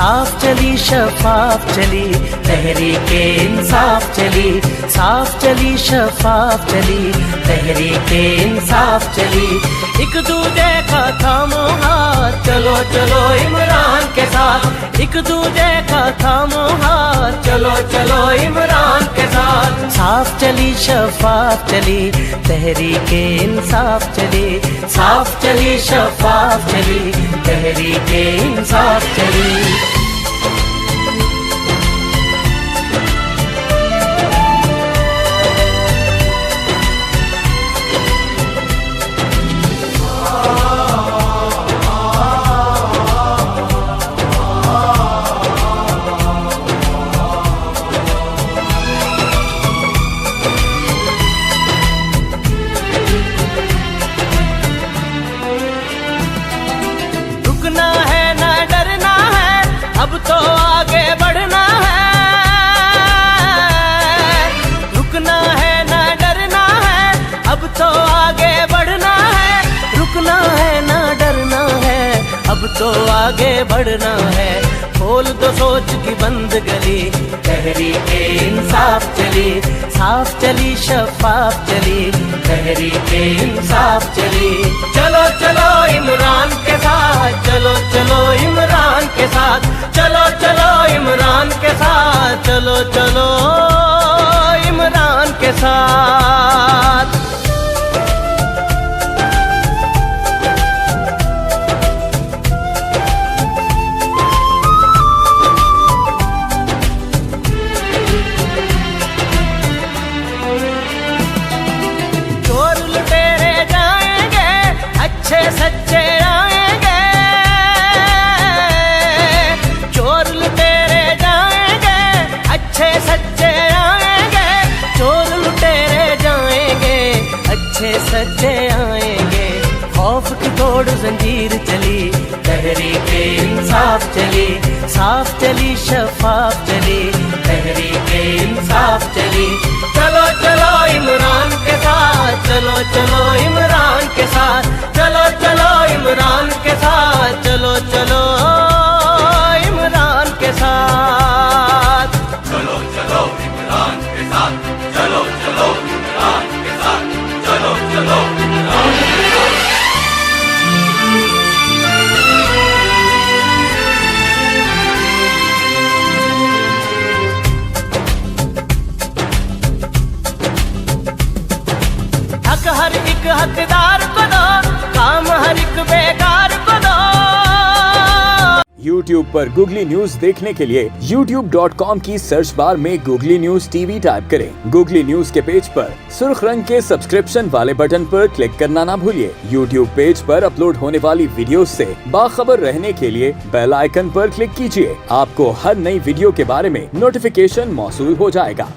साफ चली शफाफ चली तहरीके इंसाफ चली, साफ चली शफाफ चली तहरीके इंसाफ चली। एक दूजे का थामो हाथ, चलो चलो इमरान के साथ, एक दूजे का थामो हाथ, चलो चलो इमरान के साथ। साफ चली शफाफ चली तहरीके इंसाफ चली, साफ चली शफाफ चली तहरीके इंसाफ चली। रुकना है ना डरना है, अब तो आगे बढ़ना है। रुकना है ना डरना है, अब तो आगे बढ़ना है। रुकना है ना डरना है, अब तो आगे बढ़ना है। खोल दो सोच की बंद गली, तहरीके इंसाफ चली, साफ चली शफाफ चली तहरीके इंसाफ चली। चलो चलो इमरान के साथ, चलो चलो इमरान के साथ, चलो चलो इमरान के साथ, चलो चलो इमरान के साथ। चोर लुटेरे जाएंगे, अच्छे सच्चे आएंगे। चोर लुटेरे जाएंगे, अच्छे सच्चे आएंगे। चोर लुटेरे जाएंगे, अच्छे सच्चे आएंगे। खौफ की तोड़ जंजीर चली, तहरीके इंसाफ चली, साफ चली शफाफ चली तहरीके इंसाफ चली। चलो चलो इमरान के साथ, चलो चलो इमरान के साथ, चलो चलो इमरान के साथ, चलो चलो इमरान के साथ। चलो चलो इमरान के साथ, चलो चलो इमरान के साथ, चलो चलो इमरान के साथ। हक हर एक हकदार को दो, काम हर एक बेकार को दो। YouTube पर गूगली न्यूज देखने के लिए youtube.com की सर्च बार में गूगली न्यूज टीवी टाइप करें। गूगली न्यूज के पेज पर सुर्ख रंग के सब्सक्रिप्शन वाले बटन पर क्लिक करना ना भूलिए। YouTube पेज पर अपलोड होने वाली वीडियोस से बाखबर रहने के लिए बेल आइकन पर क्लिक कीजिए। आपको हर नई वीडियो के बारे में नोटिफिकेशन मौसूल हो जाएगा।